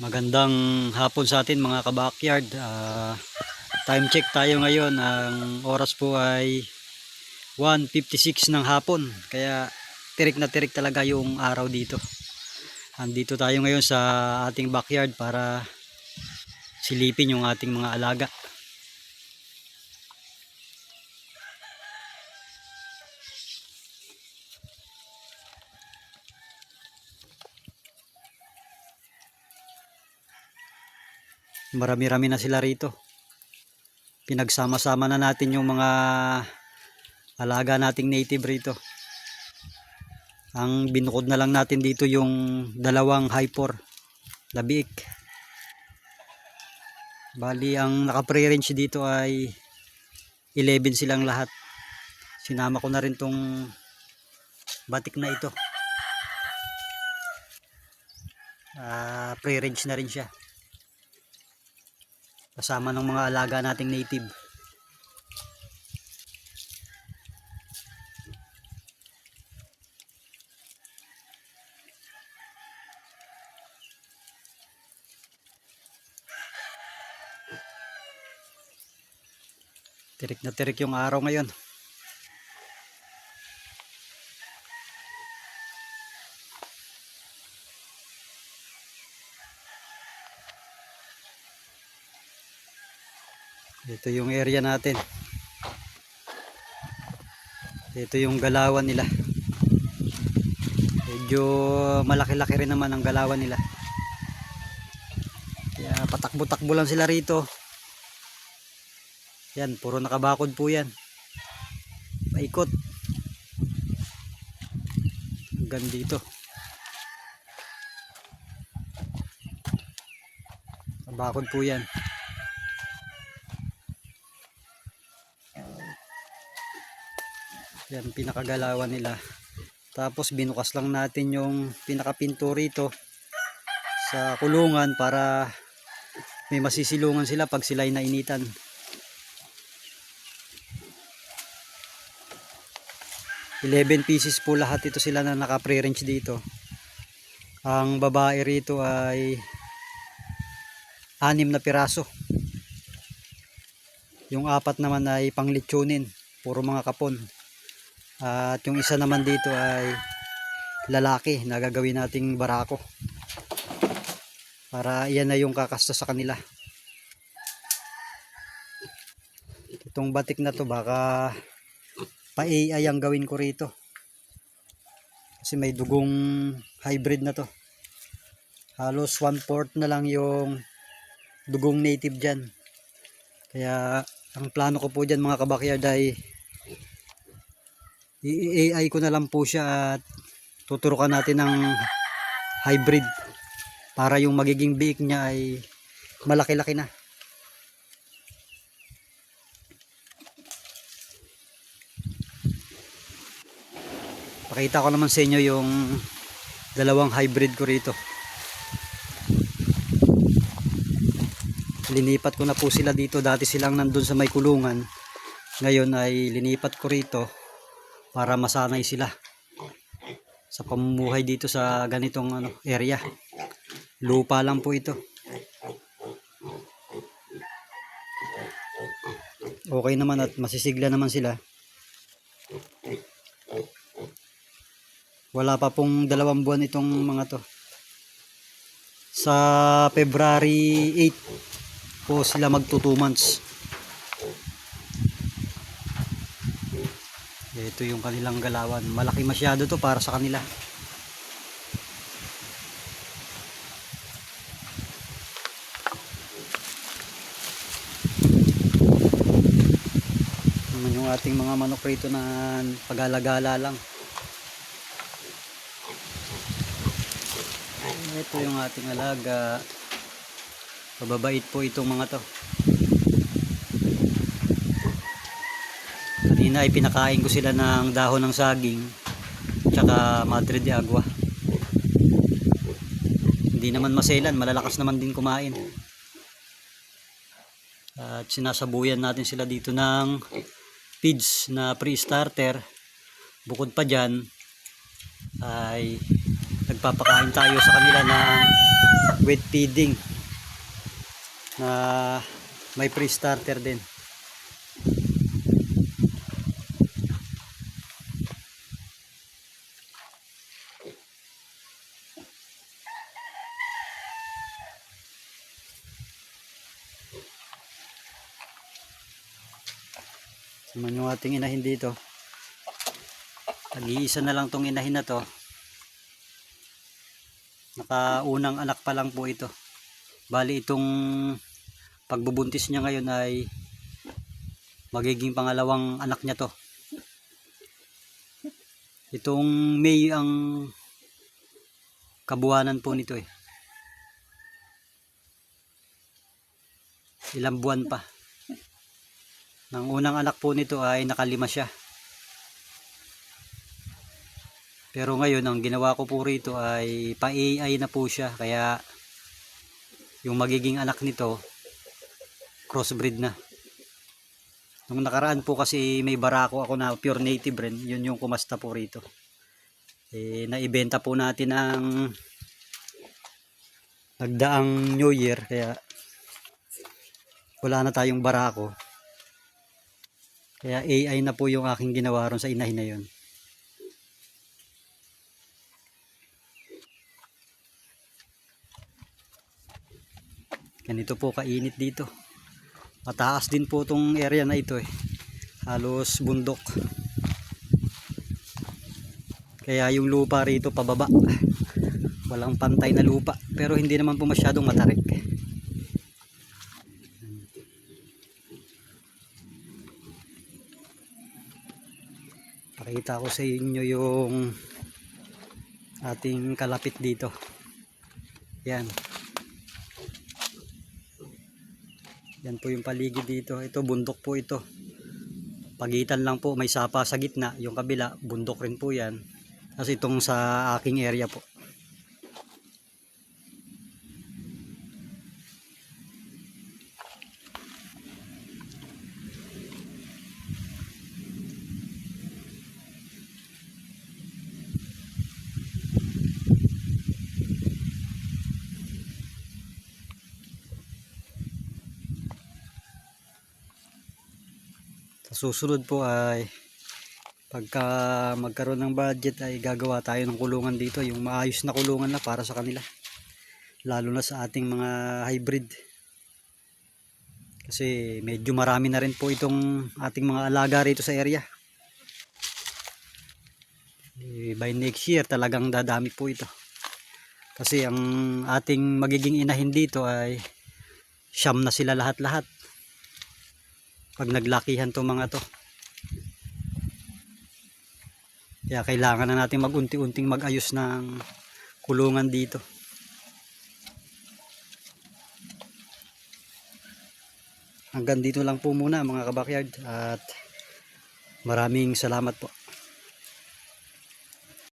Magandang hapon sa atin mga kabakyard. Time check tayo ngayon. Ang oras po ay 1:56 ng hapon. Kaya tirik talaga yung araw dito. Andito tayo ngayon sa ating backyard para silipin yung ating mga alaga. Marami-rami na sila rito. Pinagsama-sama na natin yung mga alaga nating native rito. Ang binukod na lang natin dito yung dalawang hyper labiik. Bali ang naka-pre-range dito ay 11 silang lahat. Sinama ko na rin tong batik na ito. Pre-range na rin siya. Kasama ng mga alaga nating native. Tirik na tirik yung araw ngayon. Ito yung area natin. Ito yung galawan nila. Medyo malaki-laki rin naman ang galawan nila. Kaya patakbo-takbo lang sila rito. Yan, puro nakabakod po yan. Paikot. Hanggang dito. Nakabakod po yan. Yan, pinakagalawan nila. Tapos binukas lang natin yung pinakapinto rito sa kulungan para may masisilungan sila pag sila ay nainitan. $11 pieces po lahat ito sila na naka-pre-range dito. Ang babae rito ay 6 na piraso. Yung 4 naman ay panglitsunin, puro mga kapon. At yung isa naman dito ay lalaki na gagawin nating barako. Para iyan na yung kakasta sa kanila. Itong batik na to baka pa-AI ang gawin ko rito. Kasi may dugong hybrid na to. Halos 1/4 na lang yung dugong native dyan. Kaya ang plano ko po dyan mga kabakyard ay i-AI ko na lang po siya at tuturukan natin ng hybrid para yung magiging biik niya ay malaki-laki na. Pakita ko naman sa inyo yung dalawang hybrid ko rito. Linipat ko na po sila dito. Dati silang nandun sa may kulungan. Ngayon ay linipat ko rito para masanay sila sa pamumuhay dito sa ganitong area. Lupa lang po ito. Okay naman at masisigla naman sila. Wala pa pong 2 buwan itong mga to. Sa February 8 po sila magto 2 months. Ito yung kanilang galawan. Malaki masyado to para sa kanila. Naman yung ating mga manok rito na pag-alagala lang. Ito yung ating alaga. Pababait po itong mga to. Kanina ay pinakain ko sila ng dahon ng saging tsaka madre de agua. Hindi naman maselan, malalakas naman din kumain. At sinasabuyan natin sila dito ng feeds na pre-starter. Bukod pa dyan ay nagpapakain tayo sa kanila ng wet feeding na may pre-starter din. Naman yung ating inahin dito. Nag-iisa na lang tong inahin na to. Nakaunang anak pa lang po ito. Bali itong pagbubuntis niya ngayon ay magiging pangalawang anak niya to. Itong May ang kabuwanan po nito eh. Ilang buwan pa. Nang unang anak po nito ay nakalima siya. Pero ngayon ang ginawa ko po rito ay pa-AI na po siya. Kaya yung magiging anak nito crossbreed na. Nung nakaraan po kasi may barako ako na pure native rin. Yun yung kumasta po rito. Naibenta po natin ang nagdaang New Year. Kaya wala na tayong barako. Kaya AI na po yung aking ginawa ron sa inahin na yun. Ganito po kainit dito. Mataas din po tong area na ito eh. Halos bundok. Kaya yung lupa rito pababa. Walang pantay na lupa. Pero hindi naman po masyadong matarik. Pakita ko sa inyo yung ating kalapit dito. Yan. Yan po yung paligid dito. Ito bundok po ito. Pagitan lang po may sapa sa gitna. Yung kabila bundok rin po yan. Kasi itong sa aking area po. Sa susunod po ay pagka magkaroon ng budget ay gagawa tayo ng kulungan dito, yung maayos na kulungan na para sa kanila, lalo na sa ating mga hybrid, kasi medyo marami na rin po itong ating mga alaga rito sa area. By next year talagang dadami po ito, kasi ang ating magiging inahin dito ay siyam na sila lahat-lahat pag naglakihan tong mga to. Kaya kailangan na natin mag-unti-unting mag-ayos ng kulungan dito. Hanggang dito lang po muna mga kabakyard, at maraming salamat po.